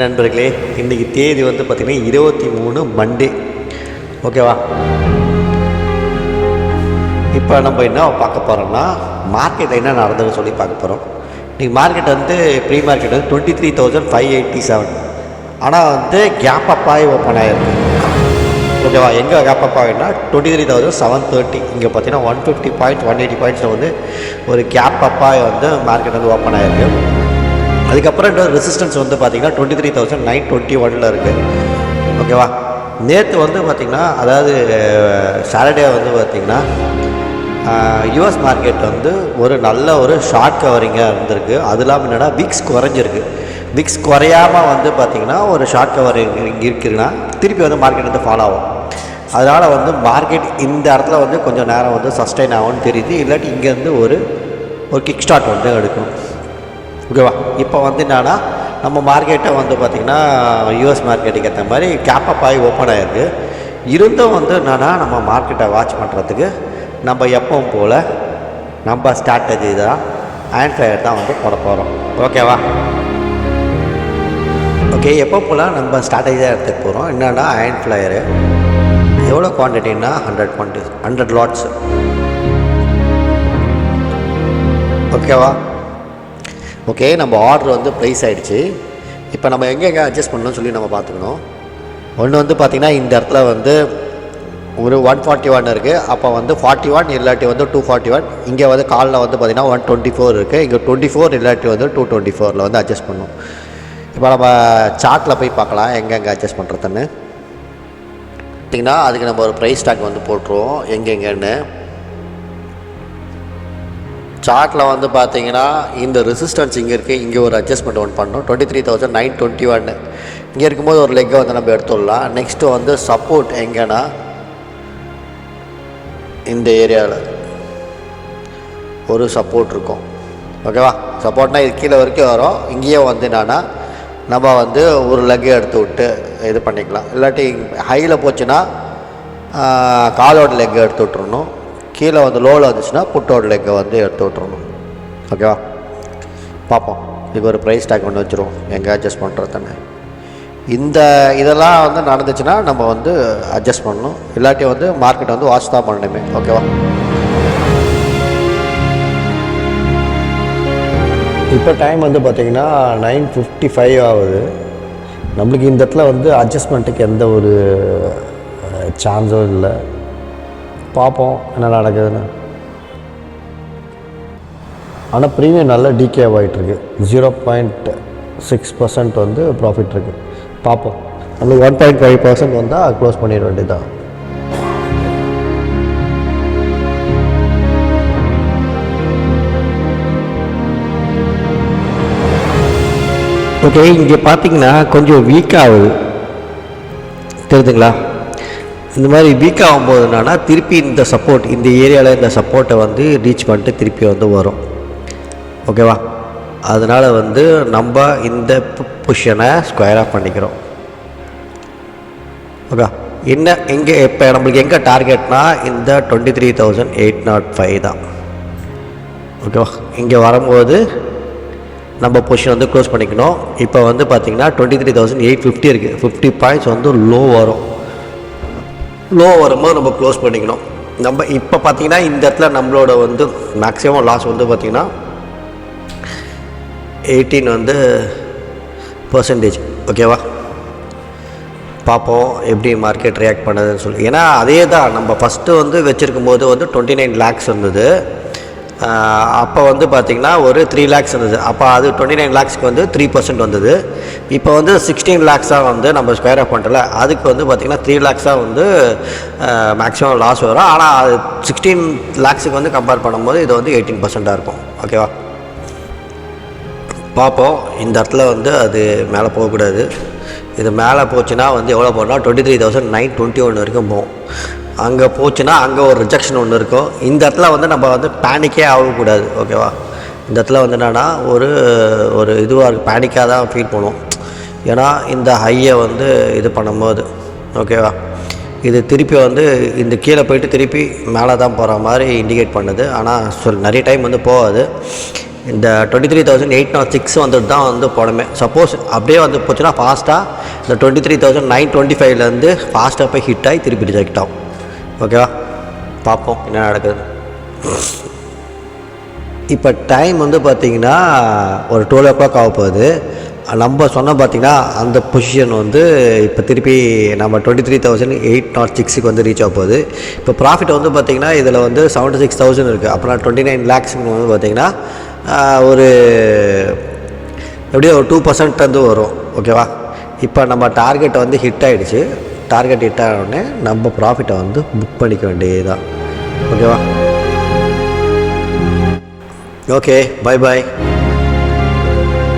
நண்பர்களே, இன்றைக்கி தேதி வந்து பார்த்திங்கன்னா 23 மண்டே. ஓகேவா? இப்போ நம்ம என்ன பார்க்க போகிறோம்னா, மார்க்கெட்டில் என்ன நடந்ததுன்னு சொல்லி பார்க்க போகிறோம். இன்றைக்கி மார்க்கெட் வந்து ப்ரீ மார்க்கெட் வந்து 23,587. ஆனால் வந்து கேப் அப் ஆகி ஓப்பன் ஆகிருக்கு. ஓகேவா? எங்கே கேப் அப் ஆகினா 23,730. இங்கே பார்த்தீங்கன்னா 150 பாயிண்ட்ஸ் 180 பாயிண்ட்ஸில் வந்து ஒரு கேப் அப்பாக வந்து மார்க்கெட் வந்து ஓப்பன் ஆகிருக்கு. அதுக்கப்புறம் இன்னொரு ரெசிஸ்டன்ஸ் வந்து பார்த்திங்கன்னா 23,921 இருக்குது. ஓகேவா? நேற்று வந்து பார்த்திங்கன்னா, அதாவது சாட்டர்டே வந்து பார்த்திங்கன்னா யூஎஸ் மார்க்கெட் வந்து ஒரு நல்ல ஒரு ஷார்ட் கவரிங்காக இருந்திருக்கு. அது இல்லாமல் என்னென்னா விக்ஸ் குறைஞ்சிருக்கு. விக்ஸ் குறையாமல் வந்து பார்த்திங்கன்னா ஒரு ஷார்ட் கவரிங் இருக்குதுன்னா திருப்பி வந்து மார்க்கெட் வந்து ஃபாலோ ஆகும். அதனால் வந்து மார்க்கெட் இந்த இடத்துல வந்து கொஞ்சம் நேரம் வந்து சஸ்டெயின் ஆகும்னு தெரியுது. இல்லாட்டி இங்கேருந்து ஒரு கிக் ஸ்டார்ட் வந்து எடுக்கணும். ஓகேவா? இப்போ வந்து என்னன்னா, நம்ம மார்க்கெட்டை வந்து பார்த்திங்கன்னா யூஎஸ் மார்க்கெட்டுக்கு ஏற்ற மாதிரி கேப் அப் ஆகி ஓப்பன் ஆகிருக்கு. இருந்தும் வந்து என்னென்னா, நம்ம மார்க்கெட்டை வாட்ச் பண்ணுறதுக்கு நம்ம எப்பவும் போல் நம்ம ஸ்ட்ராட்டஜி தான் அயன் ஃப்ளையர் தான் வந்து போட போகிறோம். ஓகேவா? ஓகே, எப்போ போல் நம்ம ஸ்ட்ராட்டஜி தான் எடுத்துக்க போகிறோம். என்னென்னா, அயன் ஃப்ளையரு எவ்வளோ குவான்டிட்டின்னா 100 லாட்ஸ். ஓகேவா? ஓகே, நம்ம ஆர்டர் வந்து ப்ரைஸ் ஆகிடுச்சு. இப்போ நம்ம எங்கெங்கே அட்ஜஸ்ட் பண்ணணும்னு சொல்லி நம்ம பார்த்துக்கணும். ஒன்று வந்து பார்த்திங்கன்னா, இந்த இடத்துல வந்து ஒரு 141 இருக்குது. அப்போ வந்து 41 இல்லாட்டி வந்து 241. இங்கே வந்து காலில் வந்து பார்த்திங்கன்னா 124 இருக்குது. இங்கே 24 இல்லாட்டி வந்து 224 வந்து அட்ஜஸ்ட் பண்ணணும். இப்போ நம்ம சார்ட்டில் போய் பார்க்கலாம் எங்கெங்கே அட்ஜஸ்ட் பண்ணுறதுன்னு. பார்த்திங்கன்னா அதுக்கு நம்ம ஒரு ப்ரைஸ் டாக் வந்து போட்டுருவோம் எங்கெங்கன்னு. சார்ட்டில் வந்து பார்த்திங்கன்னா இந்த ரெசிஸ்டன்ஸ் இங்கே இருக்குது. இங்கே ஒரு அட்ஜஸ்ட்மெண்ட் ஒன்று பண்ணணும். 23,921 இங்கே இருக்கும்போது ஒரு லெக்கை வந்து நம்ம எடுத்துடலாம். நெக்ஸ்ட்டு வந்து சப்போர்ட் எங்கன்னா இந்த ஏரியாவில் ஒரு சப்போர்ட் இருக்கும். ஓகேவா? சப்போர்ட்னால் இது கீழே வரைக்கும் வரும். இங்கேயே வந்து என்னன்னா நம்ம வந்து ஒரு லெக்கை எடுத்து விட்டு இது பண்ணிக்கலாம். இல்லாட்டி ஹையில் போச்சுன்னா காலோட லெக்கை எடுத்து விட்டுறணும். கீழே வந்து லோவில் வந்துச்சுன்னா புட்டோட லெக்கை வந்து எடுத்து விட்டுறணும். ஓகேவா? பார்ப்போம். இதுக்கு ஒரு ப்ரைஸ் டேக் ஒன்று வச்சுருவோம் எங்கே அட்ஜஸ்ட் பண்ணுறதுன்னு. இதெல்லாம் வந்து நடந்துச்சுன்னா நம்ம வந்து அட்ஜஸ்ட் பண்ணணும். இல்லாட்டி வந்து மார்க்கெட் வந்து வாட்ச் தான் பண்ணணுமே. ஓகேவா? இப்போ டைம் வந்து பார்த்திங்கன்னா 9:55 ஆகுது. நம்மளுக்கு இந்த இடத்துல வந்து அட்ஜஸ்ட்மெண்ட்டுக்கு எந்த ஒரு சான்ஸும் இல்லை. பார்ப்போம் என்ன நடக்குதுன்னு. ஆனால் ப்ரீமியம் நல்ல டிகே ஆகிட்டுருக்கு. 0.6% வந்து ப்ராஃபிட் இருக்குது. பார்ப்போம். நம்மளுக்கு 1.5% வந்தால் க்ளோஸ் பண்ணிட வேண்டியதுதான். ஓகே, இங்கே பார்த்தீங்கன்னா கொஞ்சம் வீக் ஆகுது, தெரியுதுங்களா? இந்த மாதிரி வீக் ஆகும்போது என்னன்னா திருப்பி இந்த சப்போர்ட் இந்த ஏரியாவில் இந்த சப்போர்ட்டை வந்து ரீச் பண்ணிட்டு திருப்பி வந்து வரும். ஓகேவா? அதனால் வந்து நம்ம இந்த பொசிஷனை ஸ்கொயர் ஆஃப் பண்ணிக்கிறோம். ஓகே, என்ன எங்கே இப்போ நம்மளுக்கு எங்கே டார்கெட்னா இந்த 23,805 தான். ஓகேவா? இங்கே வரும்போது நம்ம பொசிஷன் வந்து க்ளோஸ் பண்ணிக்கணும். இப்போ வந்து பார்த்திங்கன்னா 23,850 இருக்குது. 50 பாயிண்ட்ஸ் வந்து லோ வரும். லோ வரும்போது நம்ம க்ளோஸ் பண்ணிக்கணும். நம்ம இப்போ பார்த்திங்கன்னா இந்த இடத்துல நம்மளோட வந்து மேக்ஸிமம் லாஸ் வந்து பார்த்திங்கன்னா 18 வந்து %. ஓகேவா? பார்ப்போம் எப்படி மார்க்கெட் ரியாக்ட் பண்ணுதுன்னு சொல்லி. ஏன்னா அதே தான் நம்ம ஃபஸ்ட்டு வந்து வச்சுருக்கும் போது வந்து 29 lakhs இருந்தது. அப்போ வந்து பார்த்திங்கன்னா ஒரு 3 lakhs இருந்தது. அப்போ அது 29 lakhsக்கு வந்து 3% வந்தது. இப்போ வந்து 16 lakhஸாக வந்து நம்ம ஸ்கொயர் ஆஃப் பண்ணுறல, அதுக்கு வந்து பார்த்திங்கன்னா 3 lakhஸாக வந்து மேக்ஸிமம் லாஸ் வரும். ஆனால் அது 16 lakhsக்கு வந்து கம்பேர் பண்ணும்போது இது வந்து 18% இருக்கும். ஓகேவா? பார்ப்போம். இந்த இடத்துல வந்து அது மேலே போகக்கூடாது. இது மேலே போச்சுன்னா வந்து எவ்வளோ போனால் 23,921 வரைக்கும் போகும். அங்கே போச்சுன்னா அங்கே ஒரு ரிஜெக்ஷன் ஒன்று இருக்கும். இந்த இடத்துல வந்து நம்ம வந்து பேனிக்கே ஆகக்கூடாது. ஓகேவா? இந்த இடத்துல வந்து என்னென்னா ஒரு இதுவாக இருக்குது, பேனிக்காக தான் ஃபீல் பண்ணுவோம். ஏன்னா இந்த ஹையை வந்து இது பண்ணும்போது ஓகேவா, இது திருப்பி வந்து இந்த கீழே போயிட்டு திருப்பி மேலே தான் போகிற மாதிரி இண்டிகேட் பண்ணுது. ஆனால் நிறைய டைம் வந்து போகாது. இந்த 23,806 வந்துட்டு தான் வந்து போடமே. சப்போஸ் அப்படியே வந்து போச்சுன்னா ஃபாஸ்ட்டாக இந்த 23,925லேருந்து ஃபாஸ்ட்டாக போய் ஹிட் ஆகி திருப்பி ரிஜெக்ட் ஆகும். ஓகேவா, பார்ப்போம் என்ன நடக்குது. இப்போ டைம் வந்து பார்த்திங்கன்னா ஒரு 12 o'clock ஆக போகுது. நம்ம சொன்ன பார்த்திங்கன்னா அந்த பொசிஷன் வந்து இப்போ திருப்பி நம்ம 23,806க்கு வந்து ரீச் ஆக போகுது. இப்போ ப்ராஃபிட் வந்து பார்த்திங்கன்னா இதில் வந்து 76,000 இருக்குது. அப்புறம் 29 lakhs வந்து பார்த்திங்கன்னா ஒரு எப்படியும் ஒரு 2% வந்து வரும். ஓகேவா, இப்போ நம்ம டார்கெட்டை வந்து ஹிட் ஆகிடுச்சு. டார்கெட் ஹிட் ஆனோடனே நம்ம ப்ராஃபிட்டை வந்து புக் பண்ணிக்க வேண்டியதுதான். ஓகேவா, ஓகே, பை பாய்.